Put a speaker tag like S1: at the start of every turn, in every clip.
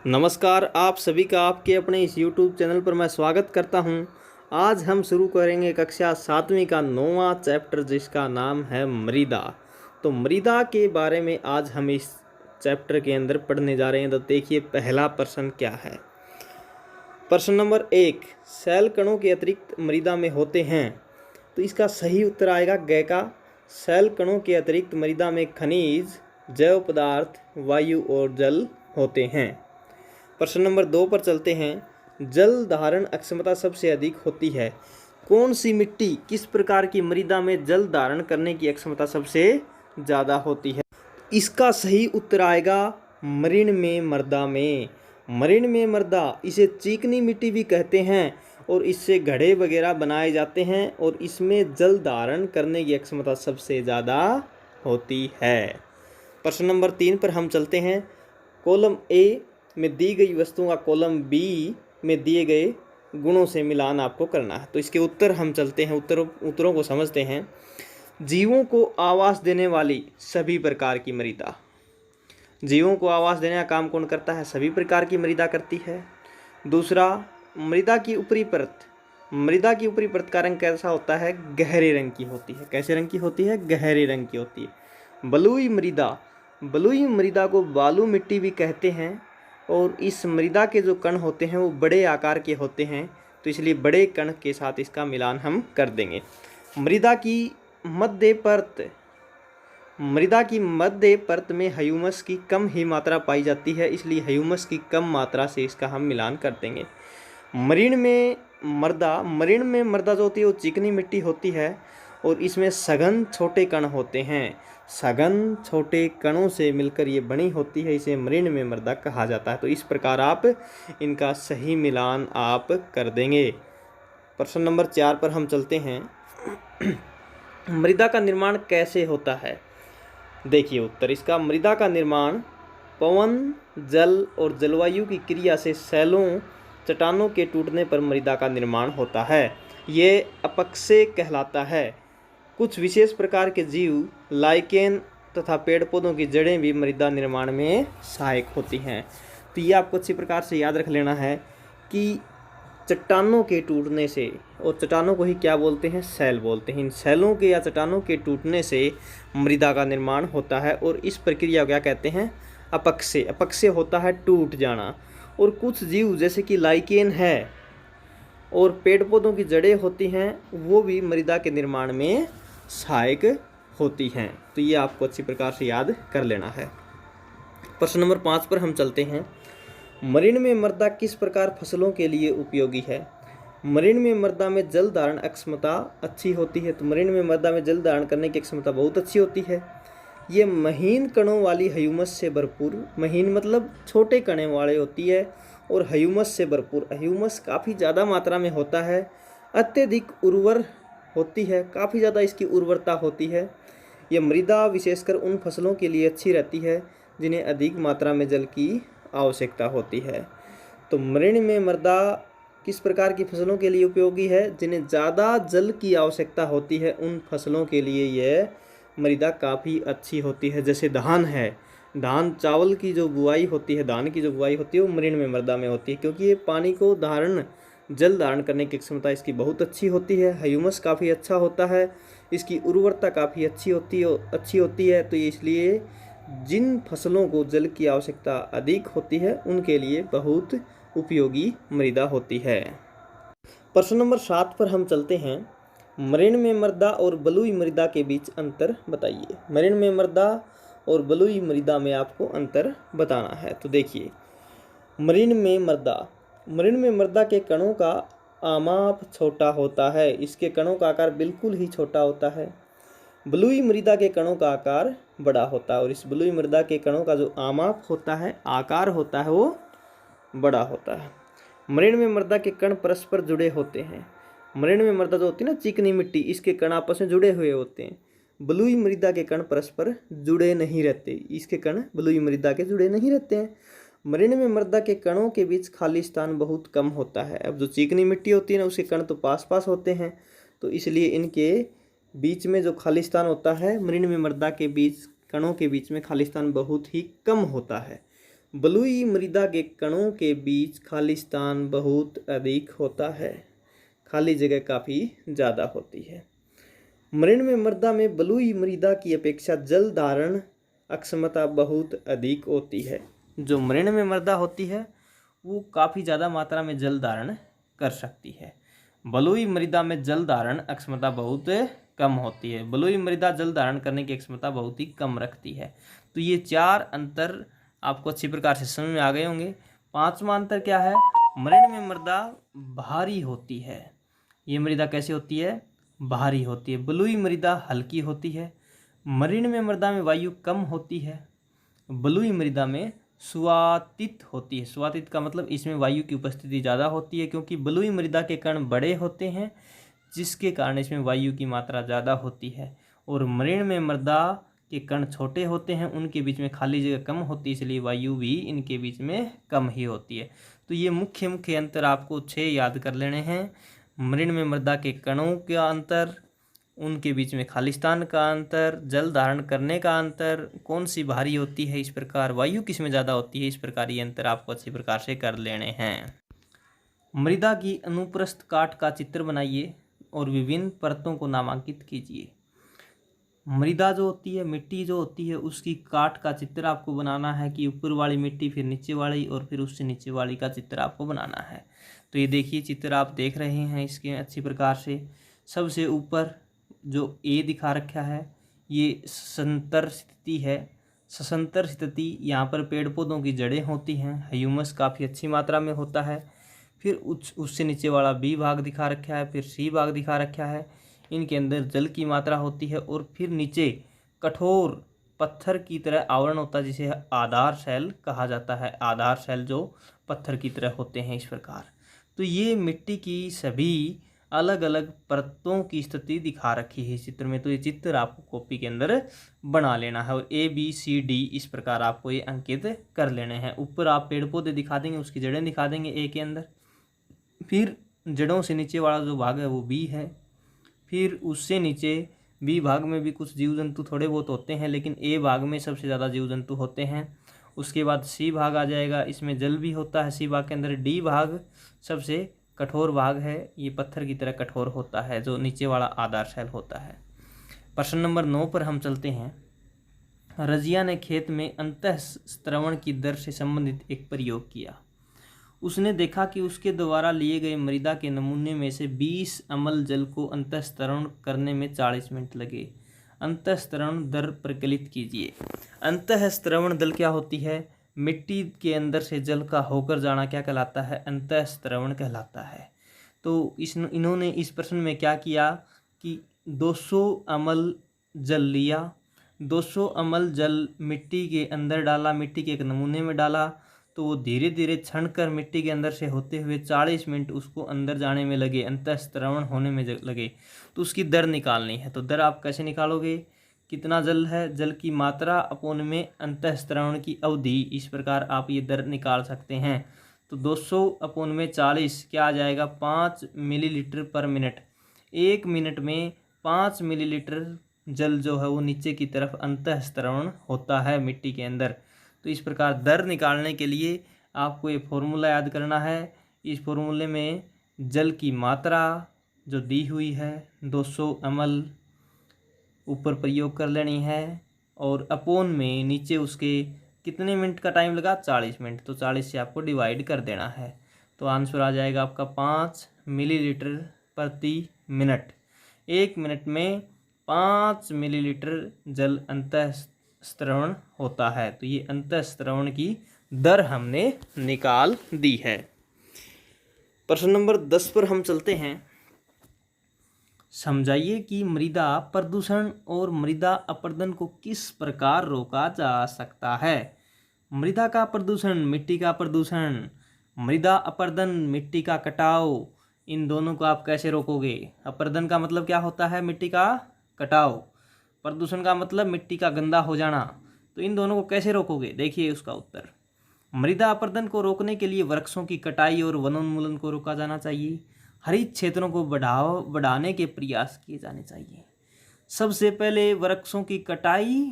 S1: नमस्कार, आप सभी का आपके अपने इस YouTube चैनल पर मैं स्वागत करता हूं। आज हम शुरू करेंगे कक्षा 7वीं का 9वां चैप्टर जिसका नाम है मृदा। तो मृदा के बारे में आज हम इस चैप्टर के अंदर पढ़ने जा रहे हैं। तो देखिए पहला प्रश्न क्या है। प्रश्न नंबर 1, सेल कणों के अतिरिक्त मृदा में होते हैं। तो इसका सही उत्तर आएगा ग का। सेल कणों के अतिरिक्त मृदा में खनिज, जैव पदार्थ, वायु और जल होते हैं। प्रश्न नंबर 2 पर चलते हैं। जल धारण अक्षमता सबसे अधिक होती है। कौन सी मिट्टी किस प्रकार की मृदा में जल धारण करने की अक्षमता सबसे ज़्यादा होती है? इसका सही उत्तर आएगा मृण में मृदा में। मृण में मृदा, इसे चिकनी मिट्टी भी कहते हैं और इससे घड़े वगैरह बनाए जाते हैं और इसमें जल धारण करने की अक्षमता सबसे ज़्यादा होती है। प्रश्न नंबर 3 पर हम चलते हैं। कॉलम ए में दी गई वस्तुओं का कॉलम बी में दिए गए गुणों से मिलान आपको करना है। तो इसके उत्तर हम चलते हैं, उत्तरों को समझते हैं। जीवों को आवास देने वाली सभी प्रकार की मृदा। जीवों को आवास देने का काम कौन करता है? सभी प्रकार की मृदा करती है। दूसरा, मृदा की ऊपरी परत। मृदा की ऊपरी परत का रंग कैसा होता है? गहरे रंग की होती है। कैसे रंग की होती है? गहरे रंग की होती है। बलुई मृदा। बलुई मृदा को बालू मिट्टी भी कहते हैं और इस मृदा के जो कण होते हैं वो बड़े आकार के होते हैं, तो इसलिए बड़े कण के साथ इसका मिलान हम कर देंगे। मृदा की मध्य परत। मृदा की मध्य परत में ह्यूमस की कम ही मात्रा पाई जाती है, इसलिए ह्यूमस की कम मात्रा से इसका हम मिलान कर देंगे। मृण में मृदा जो होती है वो चिकनी मिट्टी होती है और इसमें सघन छोटे कण होते हैं। सघन छोटे कणों से मिलकर ये बनी होती है, इसे मृण में मृदा कहा जाता है। तो इस प्रकार आप इनका सही मिलान आप कर देंगे। प्रश्न नंबर 4 पर हम चलते हैं। मृदा का निर्माण कैसे होता है? देखिए उत्तर इसका। मृदा का निर्माण पवन, जल और जलवायु की क्रिया से सेलों, चट्टानों के टूटने पर मृदा का निर्माण होता है। ये अपक्षय कहलाता है। कुछ विशेष प्रकार के जीव, लाइकेन तथा पेड़ पौधों की जड़ें भी मृदा निर्माण में सहायक होती हैं। तो ये आपको अच्छी प्रकार से याद रख लेना है कि चट्टानों के टूटने से, और चट्टानों को ही क्या बोलते हैं? सेल बोलते हैं। इन सेलों के या चट्टानों के टूटने से मृदा का निर्माण होता है और इस प्रक्रिया को क्या कहते हैं? अपक्षय। अपक्षय होता है टूट जाना। और कुछ जीव जैसे कि लाइकेन है और पेड़ पौधों की जड़ें होती हैं, वो भी मृदा के निर्माण में सहायक होती हैं। तो ये आपको अच्छी प्रकार से याद कर लेना है। प्रश्न नंबर 5 पर हम चलते हैं। मृण में मृदा किस प्रकार फसलों के लिए उपयोगी है? मृण में मृदा में जल धारण क्षमता अच्छी होती है। तो मृण में मृदा में जल धारण करने की क्षमता बहुत अच्छी होती है। ये महीन कणों वाली ह्यूमस से भरपूर, महीन मतलब छोटे कणों वाले होती है, और ह्यूमस से भरपूर, ह्यूमस काफ़ी ज़्यादा मात्रा में होता है। अत्यधिक उर्वर होती है, काफ़ी ज़्यादा इसकी उर्वरता होती है। यह मृदा विशेषकर उन फसलों के लिए अच्छी रहती है जिन्हें अधिक मात्रा में जल की आवश्यकता होती है। तो मृण में मृदा किस प्रकार की फसलों के लिए उपयोगी है? जिन्हें ज़्यादा जल की आवश्यकता होती है, उन फसलों के लिए यह मृदा काफ़ी अच्छी होती है। जैसे धान है, धान चावल की जो बुआई होती है, धान की जो बुआई होती है वो मृण में मृदा में होती है, क्योंकि ये पानी को जल धारण करने की क्षमता इसकी बहुत अच्छी होती है। ह्यूमस काफ़ी अच्छा होता है, इसकी उर्वरता काफ़ी अच्छी होती है। तो इसलिए जिन फसलों को जल की आवश्यकता अधिक होती है उनके लिए बहुत उपयोगी मृदा होती है। प्रश्न नंबर 7 पर हम चलते हैं। मृण में मृदा और बलुई मृदा के बीच अंतर बताइए। मृण में मृदा और बलुई मृदा में आपको अंतर बताना है। तो देखिए, मृण में मृदा के कणों का आमाप छोटा होता है, इसके कणों का आकार बिल्कुल ही छोटा होता है। बलुई मृदा के कणों का आकार बड़ा होता है और इस बलुई मृदा के कणों का जो आमाप होता है, आकार होता है, वो बड़ा होता है। मृण में मृदा के कण परस्पर जुड़े होते हैं। मृण में मृदा जो होती है ना, चिकनी मिट्टी, इसके कण आपस में जुड़े हुए होते हैं। बलुई मृदा के कण परस्पर जुड़े नहीं रहते, इसके कण बलुई मृदा के जुड़े नहीं रहते हैं। मृण में मृदा के कणों के बीच खाली स्थान बहुत कम होता है। अब जो चिकनी मिट्टी होती है ना, उसके कण तो पास पास होते हैं, तो इसलिए इनके बीच में जो खाली स्थान होता है, मृण में मृदा के बीच कणों के बीच में खाली स्थान बहुत ही कम होता है। बलुई मृदा के कणों के बीच खाली स्थान बहुत अधिक होता है, खाली जगह काफ़ी ज़्यादा होती है। मृण मृदा में बलुई मृदा की अपेक्षा जल धारण अक्षमता बहुत अधिक होती है। जो मृण में मृदा होती है वो काफ़ी ज़्यादा मात्रा में जल धारण कर सकती है। बलुई मृदा में जल धारण अक्षमता बहुत कम होती है। बलुई मृदा जल धारण करने की क्षमता बहुत ही कम रखती है। तो ये 4 अंतर आपको अच्छी प्रकार से समझ में आ गए होंगे। 5वां अंतर क्या है? मृण में मृदा भारी होती है। ये मृदा कैसी होती है? भारी होती है। बलुई मृदा हल्की होती है। मृण में मृदा में वायु कम होती है। बलुई मृदा में स्वातित होती है। स्वातित का मतलब इसमें वायु की उपस्थिति ज़्यादा होती है, क्योंकि बलुई मृदा के कण बड़े होते हैं जिसके कारण इसमें वायु की मात्रा ज़्यादा होती है। और मृण में मृदा के कण छोटे होते हैं, उनके बीच में खाली जगह कम होती है, इसलिए वायु भी इनके बीच में कम ही होती है। तो ये मुख्य अंतर आपको 6 याद कर लेने हैं। मृण में मृदा के कणों का अंतर, उनके बीच में खालिस्तान का अंतर, जल धारण करने का अंतर, कौन सी भारी होती है, इस प्रकार वायु किस में ज़्यादा होती है, इस प्रकार ये अंतर आपको अच्छी प्रकार से कर लेने हैं। मृदा की अनुप्रस्थ काट का चित्र बनाइए और विभिन्न परतों को नामांकित कीजिए। मृदा जो होती है, मिट्टी जो होती है, उसकी काट का चित्र आपको बनाना है कि ऊपर वाली मिट्टी, फिर नीचे वाली और फिर उससे नीचे वाली का चित्र आपको बनाना है। तो ये देखिए चित्र आप देख रहे हैं इसके अच्छी प्रकार से। सबसे ऊपर जो ए दिखा रखा है ये सशंतर स्थिति है। सशंतर स्थिति, यहाँ पर पेड़ पौधों की जड़ें होती हैं, ह्यूमस काफ़ी अच्छी मात्रा में होता है। फिर उससे नीचे वाला बी भाग दिखा रखा है, फिर सी भाग दिखा रखा है, इनके अंदर जल की मात्रा होती है। और फिर नीचे कठोर पत्थर की तरह आवरण होता है जिसे आधार शैल कहा जाता है। आधार शैल जो पत्थर की तरह होते हैं इस प्रकार। तो ये मिट्टी की सभी अलग अलग परतों की स्थिति दिखा रखी है इस चित्र में। तो ये चित्र आपको कॉपी के अंदर बना लेना है और ABCD इस प्रकार आपको ये अंकित कर लेने हैं। ऊपर आप पेड़ पौधे दिखा देंगे, उसकी जड़ें दिखा देंगे ए के अंदर। फिर जड़ों से नीचे वाला जो भाग है वो बी है। फिर उससे नीचे बी भाग में भी कुछ जीव जंतु थोड़े बहुत होते हैं, लेकिन ए भाग में सबसे ज़्यादा जीव जंतु होते हैं। उसके बाद सी भाग आ जाएगा, इसमें जल भी होता है सी भाग के अंदर। डी भाग सबसे कठोर भाग है, ये पत्थर की तरह कठोर होता है, जो नीचे वाला आधार शैल होता है। प्रश्न नंबर 9 पर हम चलते हैं। रजिया ने खेत में अंतःस्रवण की दर से संबंधित एक प्रयोग किया। उसने देखा कि उसके द्वारा लिए गए मृदा के नमूने में से 20 अमल जल को अंतःस्रवण करने में 40 मिनट लगे। अंतःस्रवण दर प्रकलित कीजिए। अंतःस्रवण दर क्या होती है? मिट्टी के अंदर से जल का होकर जाना क्या कहलाता है? अंतःस्रवण कहलाता है। तो इन्होंने इस प्रश्न में क्या किया कि 200 अमल जल लिया, 200 अमल जल मिट्टी के अंदर डाला, मिट्टी के एक नमूने में डाला, तो वो धीरे धीरे छन कर मिट्टी के अंदर से होते हुए 40 मिनट उसको अंदर जाने में लगे, अंतःस्रवण होने में लगे। तो उसकी दर निकालनी है। तो दर आप कैसे निकालोगे? कितना जल है, जल की मात्रा अपोन में अंतःस्रवण की अवधि, इस प्रकार आप ये दर निकाल सकते हैं। तो 200 अपोन में 40 क्या आ जाएगा? 5 मिलीलीटर पर मिनट। 1 मिनट में 5 मिलीलीटर जल जो है वो नीचे की तरफ अंतःस्रवण होता है मिट्टी के अंदर। तो इस प्रकार दर निकालने के लिए आपको ये फॉर्मूला याद करना है। इस फॉर्मूले में जल की मात्रा जो दी हुई है 200 ml ऊपर प्रयोग कर लेनी है, और अपोन में नीचे उसके कितने मिनट का टाइम लगा? 40 मिनट। तो 40 से आपको डिवाइड कर देना है। तो आंसर आ जाएगा आपका 5 मिलीलीटर प्रति मिनट। 1 मिनट में 5 मिलीलीटर जल अंतःस्रवण होता है। तो ये अंतःस्रवण की दर हमने निकाल दी है। प्रश्न नंबर 10 पर हम चलते हैं। समझाइए कि मृदा प्रदूषण और मृदा अपरदन को किस प्रकार रोका जा सकता है। मृदा का प्रदूषण, मिट्टी का प्रदूषण, मृदा अपरदन, मिट्टी का कटाव, इन दोनों को आप कैसे रोकोगे? अपरदन का मतलब क्या होता है? मिट्टी का कटाव। प्रदूषण का मतलब मिट्टी का गंदा हो जाना। तो इन दोनों को कैसे रोकोगे? देखिए उसका उत्तर। मृदा अपरदन को रोकने के लिए वृक्षों की कटाई और वनोन्मूलन को रोका जाना चाहिए। हरित क्षेत्रों को बढ़ाने के प्रयास किए जाने चाहिए। सबसे पहले वृक्षों की कटाई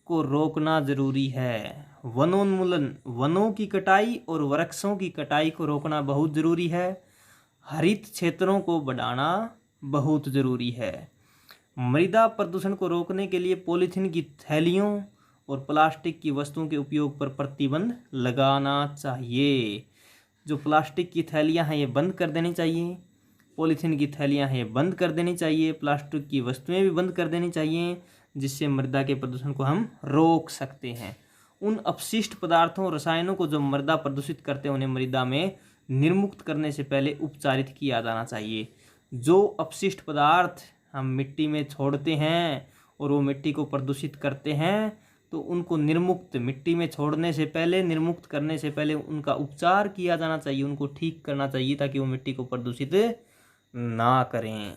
S1: को रोकना जरूरी है। वनोन्मूलन, वनों की कटाई और वृक्षों की कटाई को रोकना बहुत ज़रूरी है। हरित क्षेत्रों को बढ़ाना बहुत ज़रूरी है। मृदा प्रदूषण को रोकने के लिए पॉलीथीन की थैलियों और प्लास्टिक की वस्तुओं के उपयोग पर प्रतिबंध लगाना चाहिए। जो प्लास्टिक की थैलियां हैं ये बंद कर देनी चाहिए, पॉलीथीन की थैलियां हैं ये बंद कर देनी चाहिए, प्लास्टिक की वस्तुएं भी बंद कर देनी चाहिए, जिससे मृदा के प्रदूषण को हम रोक सकते हैं। उन अपशिष्ट पदार्थों रसायनों को जो मृदा प्रदूषित करते हैं उन्हें मृदा में निर्मुक्त करने से पहले उपचारित किया जाना चाहिए। जो अपशिष्ट पदार्थ हम मिट्टी में छोड़ते हैं और वो मिट्टी को प्रदूषित करते हैं तो उनको निर्मुक्त, मिट्टी में छोड़ने से पहले, निर्मुक्त करने से पहले उनका उपचार किया जाना चाहिए, उनको ठीक करना चाहिए ताकि वो मिट्टी को प्रदूषित ना करें।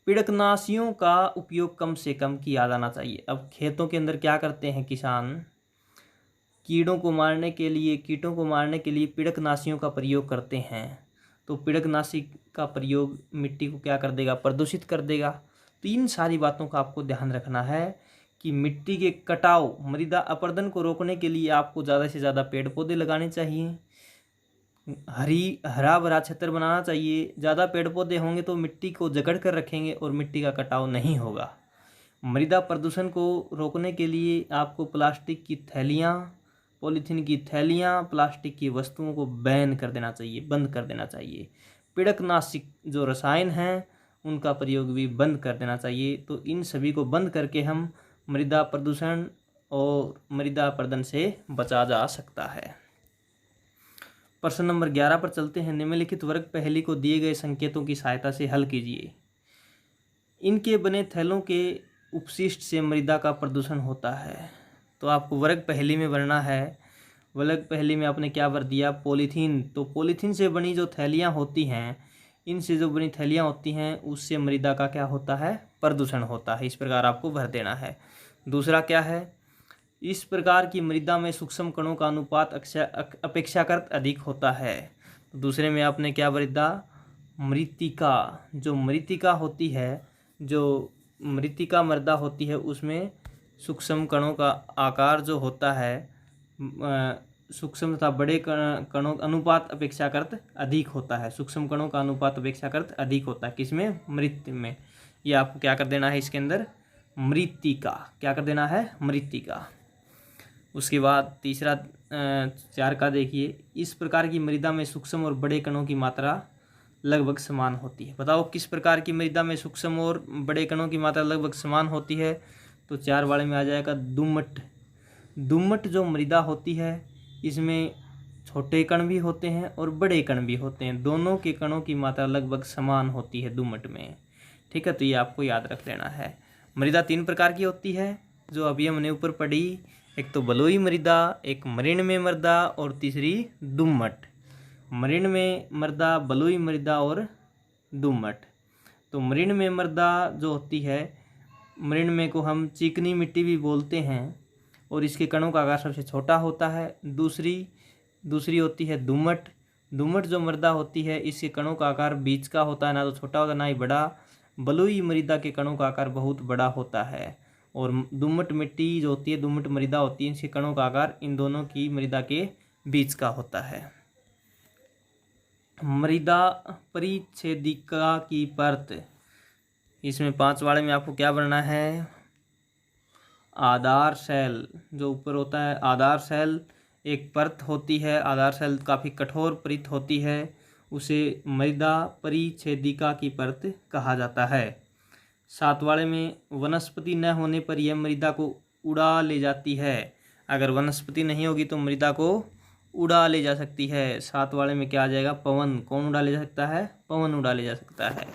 S1: पीड़कनाशियों का उपयोग कम से कम किया जाना चाहिए। अब खेतों के अंदर क्या करते हैं किसान, कीटों को मारने के लिए पीड़कनाशियों का प्रयोग करते हैं। तो पीड़कनाशी का प्रयोग मिट्टी को क्या कर देगा, प्रदूषित कर देगा। तो इन सारी बातों का आपको ध्यान रखना है कि मिट्टी के कटाव, मृदा अपरदन को रोकने के लिए आपको ज़्यादा से ज़्यादा पेड़ पौधे लगाने चाहिए, हरा भरा क्षेत्र बनाना चाहिए। ज़्यादा पेड़ पौधे होंगे तो मिट्टी को जकड़ कर रखेंगे और मिट्टी का कटाव नहीं होगा। मृदा प्रदूषण को रोकने के लिए आपको प्लास्टिक की थैलियाँ, पॉलीथीन की थैलियाँ, प्लास्टिक की वस्तुओं को बैन कर देना चाहिए, बंद कर देना चाहिए। पीड़कनाशी जो रसायन हैं उनका प्रयोग भी बंद कर देना चाहिए। तो इन सभी को बंद करके हम मृदा प्रदूषण और मृदा अपरदन से बचा जा सकता है। प्रश्न नंबर 11 पर चलते हैं। निम्नलिखित वर्ग पहेली को दिए गए संकेतों की सहायता से हल कीजिए। इनके बने थैलों के उपशिष्ट से मृदा का प्रदूषण होता है। तो आपको वर्ग पहेली में भरना है। वर्ग पहेली में आपने क्या भर दिया, पॉलीथीन। तो पॉलीथीन से बनी जो थैलियाँ होती हैं, इनसे जो बनी थैलियाँ होती हैं उससे मृदा का क्या होता है, प्रदूषण होता है। इस प्रकार आपको भर देना है। दूसरा क्या है, इस प्रकार की मृदा में सूक्ष्म कणों का अनुपात अपेक्षाकृत अधिक होता है। तो दूसरे में आपने क्या भर दिया, मृत्तिका। जो मृत्तिका होती है, जो मृत्तिका मृदा होती है उसमें सूक्ष्म कणों का आकार जो होता है, सूक्ष्म तथा बड़े कणों अनुपात अपेक्षाकृत अधिक होता है। सूक्ष्म कणों का अनुपात अपेक्षाकृत अधिक होता है किसमें, मृत में। ये आपको क्या कर देना है इसके अंदर, मृत्तिका। क्या कर देना है, मृत्तिका। उसके बाद तीसरा 4 का देखिए, इस प्रकार की मृदा में सूक्ष्म और बड़े कणों की मात्रा लगभग समान होती है। बताओ किस प्रकार की मृदा में सूक्ष्म और बड़े कणों की मात्रा लगभग समान होती है। तो 4 वाले में आ जाएगा दुम्मट। दुम्मट जो मृदा होती है इसमें छोटे कण भी होते हैं और बड़े कण भी होते हैं, दोनों के कणों की मात्रा लगभग समान होती है दुम्मट में। ठीक है, तो ये आपको याद रख लेना है। मृदा 3 प्रकार की होती है जो अभी हमने ऊपर पढ़ी, एक तो बलुई मृदा, एक मृण्मय मृदा और तीसरी दुम्मट। मृण्मय मृदा, बलुई मृदा और दुम्मट। तो मृण्मय मृदा जो होती है, मृण्मय को हम चिकनी मिट्टी भी बोलते हैं और इसके कणों का आकार सबसे छोटा होता है। दूसरी होती है दुम्मट। दुम्मट जो मृदा होती है इसके कणों का आकार बीच का होता है, ना तो छोटा होता है ना ही बड़ा। बलुई मृदा के कणों का आकार बहुत बड़ा होता है और दुम्मट मिट्टी जो होती है, दुम्मट मृदा होती है, इसके कणों का आकार इन दोनों की मृदा के बीच का होता है। मृदा परिच्छेदिका की परत, इसमें 5 वाले में आपको क्या बनना है, आधार सेल। जो ऊपर होता है आधार सेल एक परत होती है, आधार सेल काफ़ी कठोर परत होती है, उसे मृदा परिच्छेदिका की परत कहा जाता है। 7 वाले में वनस्पति न होने पर यह मृदा को उड़ा ले जाती है। अगर वनस्पति नहीं होगी तो मृदा को उड़ा ले जा सकती है। 7 वाले में क्या आ जाएगा, पवन। कौन उड़ा ले जा सकता है, पवन उड़ा ले जा सकता है।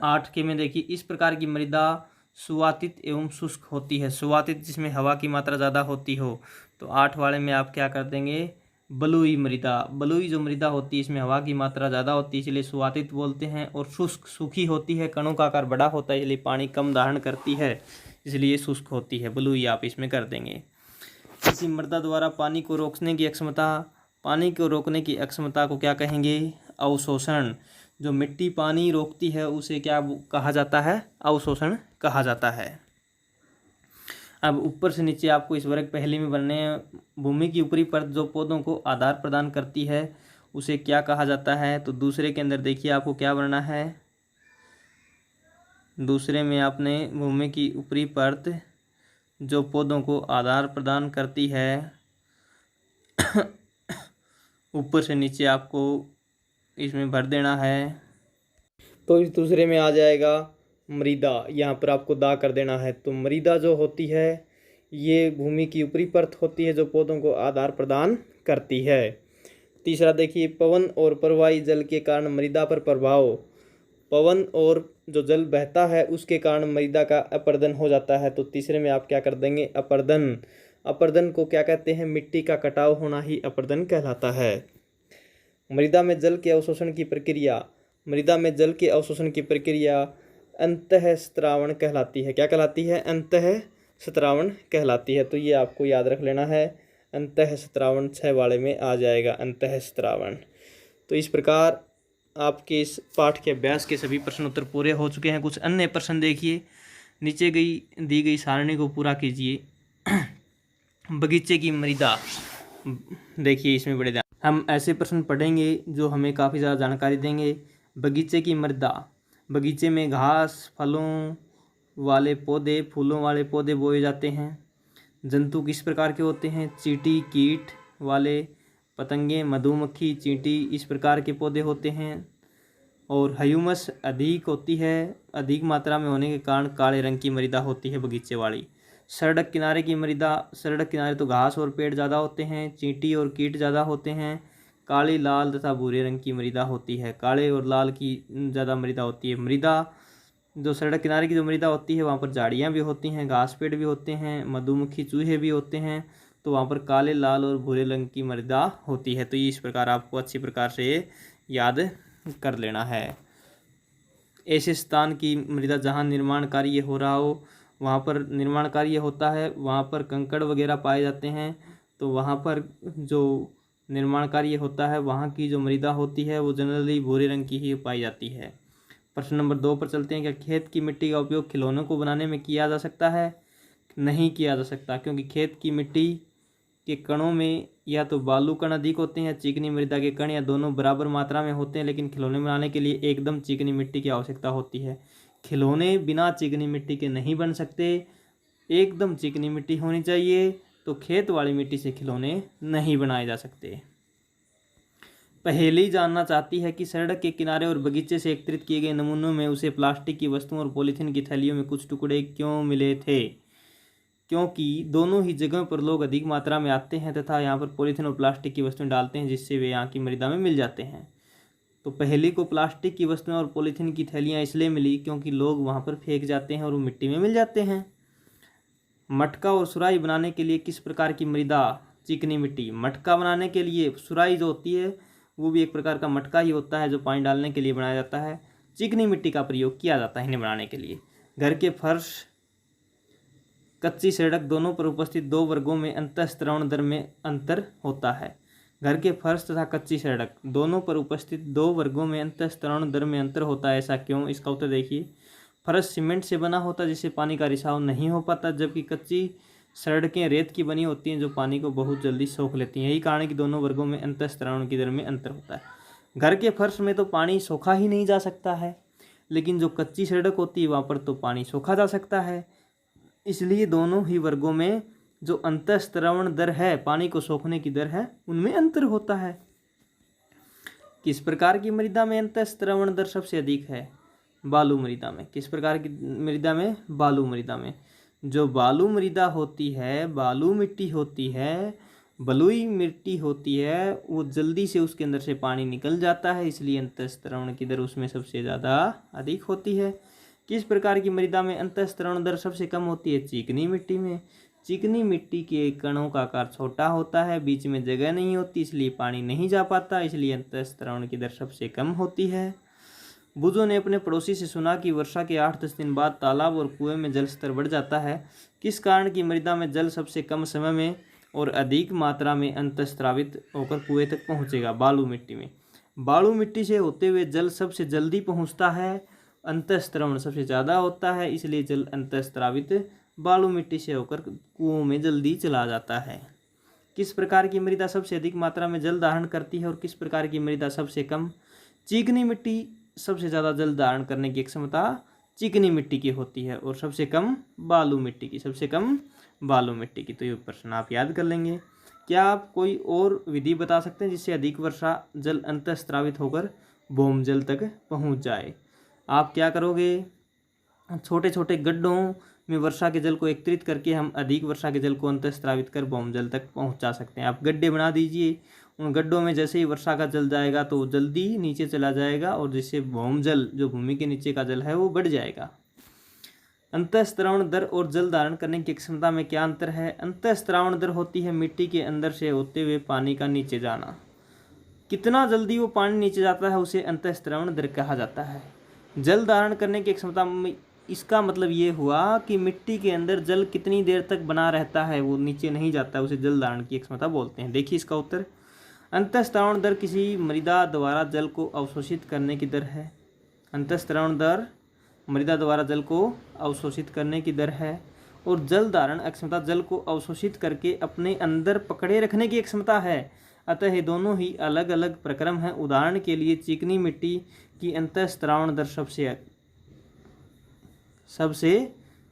S1: 8 के में देखिए, इस प्रकार की मृदा सुवातित एवं शुष्क होती है। सुवातित जिसमें हवा की मात्रा ज़्यादा होती हो। तो 8 वाले में आप क्या कर देंगे, बलुई मृदा। बलुई जो मृदा होती है इसमें हवा की मात्रा ज़्यादा होती है इसलिए सुवातित बोलते हैं। और शुष्क सूखी होती है, कणों का आकार बड़ा होता है इसलिए पानी कम धारण करती है, इसलिए शुष्क होती है। बलुई आप इसमें कर देंगे। किसी मृदा द्वारा पानी को रोकने की अक्षमता, पानी को रोकने की अक्षमता को क्या कहेंगे, अवशोषण। जो मिट्टी पानी रोकती है उसे क्या कहा जाता है, अवशोषण कहा जाता है। अब ऊपर से नीचे आपको इस वर्ग पहले में बनने हैं। भूमि की ऊपरी परत जो पौधों को आधार प्रदान करती है उसे क्या कहा जाता है? तो दूसरे के अंदर देखिए आपको क्या बनना है। दूसरे में आपने भूमि की ऊपरी परत जो पौधों को आधार प्रदान करती है ऊपर से नीचे आपको इसमें भर देना है। तो इस दूसरे में आ जाएगा मृदा, यहाँ पर आपको दा कर देना है। तो मृदा जो होती है ये भूमि की ऊपरी परत होती है जो पौधों को आधार प्रदान करती है। तीसरा देखिए, पवन और प्रवाही जल के कारण मृदा पर प्रभाव। पवन और जो जल बहता है उसके कारण मृदा का अपर्दन हो जाता है। तो तीसरे में आप क्या कर देंगे? अपर्दन। अपर्दन को क्या कहते हैं? मिट्टी का कटाव होना ही अपर्दन कहलाता है। मृदा में जल के अवशोषण की प्रक्रिया। मृदा में जल के अवशोषण की प्रक्रिया अंतःस्त्रावण कहलाती है। क्या कहलाती है? अंतःस्त्रावण कहलाती है। तो ये आपको याद रख लेना है। अंतःस्त्रावण 6 वाले में आ जाएगा अंतःस्त्रावण। तो इस प्रकार आपके इस पाठ के अभ्यास के सभी प्रश्न उत्तर पूरे हो चुके हैं। कुछ अन्य प्रश्न देखिए, नीचे दी गई सारणी को पूरा कीजिए। बगीचे की मृदा देखिए, इसमें बड़े ध्यान हम ऐसे प्रश्न पढ़ेंगे जो हमें काफ़ी ज़्यादा जानकारी देंगे। बगीचे की मृदा, बगीचे में घास, फलों वाले पौधे, फूलों वाले पौधे बोए जाते हैं। जंतु किस प्रकार के होते हैं? चींटी, कीट वाले, पतंगे, मधुमक्खी, चींटी, इस प्रकार के पौधे होते हैं। और ह्यूमस अधिक होती है, अधिक मात्रा में होने के कारण काले रंग की मृदा होती है बगीचे वाली। सड़क किनारे की मृदा, सड़क किनारे तो घास और पेड़ ज़्यादा होते हैं, चींटी और कीट ज़्यादा होते हैं। काली, लाल तथा भूरे रंग की मृदा होती है, काले और लाल की ज़्यादा मृदा होती है। मृदा जो सड़क किनारे की जो मृदा होती है वहाँ पर झाड़ियाँ भी होती हैं, घास पेड़ भी होते हैं, मधुमक्खी, चूहे भी होते हैं। तो वहाँ पर काले, लाल और भूरे रंग की मृदा होती है। तो ये इस प्रकार आपको अच्छी प्रकार से याद कर लेना है। ऐसे स्थान की मृदा जहाँ निर्माण कार्य हो रहा हो, वहाँ पर निर्माण कार्य होता है, वहाँ पर कंकड़ वगैरह पाए जाते हैं। तो वहाँ पर जो निर्माण कार्य होता है वहाँ की जो मृदा होती है वो जनरली भूरे रंग की ही पाई जाती है। प्रश्न नंबर 2 पर चलते हैं। क्या खेत की मिट्टी का उपयोग खिलौनों को बनाने में किया जा सकता है? नहीं किया जा सकता, क्योंकि खेत की मिट्टी के कणों में या तो बालू कण अधिक होते हैं या चिकनी मृदा के कण, या दोनों बराबर मात्रा में होते हैं। लेकिन खिलौने बनाने के लिए एकदम चिकनी मिट्टी की आवश्यकता होती है। खिलौने बिना चिकनी मिट्टी के नहीं बन सकते, एकदम चिकनी मिट्टी होनी चाहिए। तो खेत वाली मिट्टी से खिलौने नहीं बनाए जा सकते। पहेली जानना चाहती है कि सड़क के किनारे और बगीचे से एकत्रित किए गए नमूनों में उसे प्लास्टिक की वस्तुओं और पॉलीथीन की थैलियों में कुछ टुकड़े क्यों मिले थे? क्योंकि दोनों ही जगहों पर लोग अधिक मात्रा में आते हैं तथा यहाँ पर पॉलीथीन और प्लास्टिक की वस्तुएं डालते हैं, जिससे वे यहाँ की मृदा में मिल जाते हैं। तो पहेली को प्लास्टिक की वस्तुएं और पॉलीथीन की थैलियाँ इसलिए मिली क्योंकि लोग वहाँ पर फेंक जाते हैं और वो मिट्टी में मिल जाते हैं। मटका और सुराही बनाने के लिए किस प्रकार की मृदा? चिकनी मिट्टी। मटका बनाने के लिए सुराही जो होती है वो भी एक प्रकार का मटका ही होता है जो पानी डालने के लिए बनाया जाता है। चिकनी मिट्टी का प्रयोग किया जाता है इन्हें बनाने के लिए। घर के फर्श, कच्ची सड़क दोनों पर उपस्थित 2 वर्गों में अंतःस्त्रावण दर में अंतर होता है। घर के फर्श तथा कच्ची सड़क दोनों पर उपस्थित 2 वर्गों में अंतःस्त्रावण दर में अंतर होता है। ऐसा क्यों? इसका उत्तर देखिए। फर्श सीमेंट से बना होता है जिससे पानी का रिसाव नहीं हो पाता, जबकि कच्ची सड़कें रेत की बनी होती हैं जो पानी को बहुत जल्दी सोख लेती हैं। यही कारण है कि दोनों वर्गों में अंतःस्त्रावण की दर में अंतर होता है। घर के फर्श में तो पानी सोखा ही नहीं जा सकता है, लेकिन जो कच्ची सड़क होती है वहाँ पर तो पानी सोखा जा सकता है। इसलिए दोनों ही वर्गों में जो अंतःस्त्रावण दर है, पानी को सोखने की दर है, उनमें अंतर होता है। किस प्रकार की मृदा में अंतःस्त्रावण दर सबसे अधिक है? बालू मृदा में। किस प्रकार की मृदा में? बालू मृदा में। जो बालू मृदा होती है, बालू मिट्टी होती है, बलुई मिट्टी होती है, वो जल्दी से उसके अंदर से पानी निकल जाता है, इसलिए अंतःस्त्रावण की दर उसमें सबसे ज़्यादा अधिक होती है। किस प्रकार की मृदा में अंतःस्त्रावण दर सबसे कम होती है? चिकनी मिट्टी में। चिकनी मिट्टी के कणों का आकार छोटा होता है, बीच में जगह नहीं होती, इसलिए पानी नहीं जा पाता, इसलिए अंतःस्त्रावण की दर सबसे कम होती है। बुजो ने अपने पड़ोसी से सुना कि वर्षा के 8-10 दिन बाद तालाब और कुएं में जल स्तर बढ़ जाता है। किस कारण की मृदा में जल सबसे कम समय में और अधिक मात्रा में अंतःस्रावित होकर कुएं तक पहुंचेगा? बालू मिट्टी में। बालू मिट्टी से होते हुए जल सबसे जल्दी पहुंचता है, अंतःस्त्रावण सबसे ज़्यादा होता है, इसलिए जल अंतःस्रावित बालू मिट्टी से होकर कुओं में जल्दी चला जाता है। किस प्रकार की मृदा सबसे अधिक मात्रा में जल धारण करती है और किस प्रकार की मृदा सबसे कम? चिकनी मिट्टी सबसे ज़्यादा जल धारण करने की क्षमता चिकनी मिट्टी की होती है और सबसे कम बालू मिट्टी की, सबसे कम बालू मिट्टी की। तो ये प्रश्न आप याद कर लेंगे। क्या आप कोई और विधि बता सकते हैं जिससे अधिक वर्षा जल अंतःस्रावित होकर भूमि जल तक पहुंच जाए? आप क्या करोगे, छोटे छोटे गड्ढों में वर्षा के जल को एकत्रित करके हम अधिक वर्षा के जल को अंतःस्रावित कर भूमि जल तक पहुंचा सकते हैं। आप गड्ढे बना दीजिए, उन गड्ढों में जैसे ही वर्षा का जल जाएगा तो जल्दी नीचे चला जाएगा और जिससे भूमि जल, जो भूमि के नीचे का जल है, वो बढ़ जाएगा। अंतःस्रावण दर और जल धारण करने की क्षमता में क्या अंतर है? अंतःस्रावण दर होती है मिट्टी के अंदर से होते हुए पानी का नीचे जाना। कितना जल्दी वो पानी नीचे जाता है उसे अंतःस्रावण दर कहा जाता है। जल धारण करने की क्षमता में, इसका मतलब ये हुआ कि मिट्टी के अंदर जल कितनी देर तक बना रहता है, वो नीचे नहीं जाता, उसे जल धारण की क्षमता बोलते हैं। देखिए इसका उत्तर, अंतःस्रावण दर किसी मृदा द्वारा जल को अवशोषित करने की दर है। अंतःस्रावण दर मृदा द्वारा जल को अवशोषित करने की दर है और जल धारण अक्षमता जल को अवशोषित करके अपने अंदर पकड़े रखने की क्षमता है। अतः ये दोनों ही अलग अलग प्रक्रम हैं। उदाहरण के लिए चिकनी मिट्टी की अंतःस्रावण दर सबसे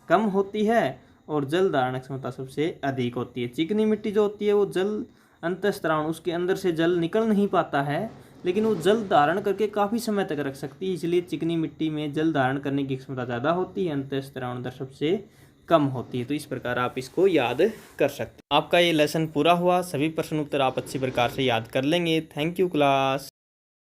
S1: कम होती है और जल धारण क्षमता सबसे अधिक होती है। चिकनी मिट्टी जो होती है वो जल अंतःस्रावण, उसके अंदर से जल निकल नहीं पाता है, लेकिन वो जल धारण करके काफ़ी समय तक रख सकती है, इसलिए चिकनी मिट्टी में जल धारण करने की क्षमता ज़्यादा होती है, अंतःस्रावण दर सबसे कम होती है। तो इस प्रकार आप इसको याद कर सकते हैं। आपका ये लेसन पूरा हुआ। सभी प्रश्न उत्तर आप अच्छी प्रकार से याद कर लेंगे। Thank you class.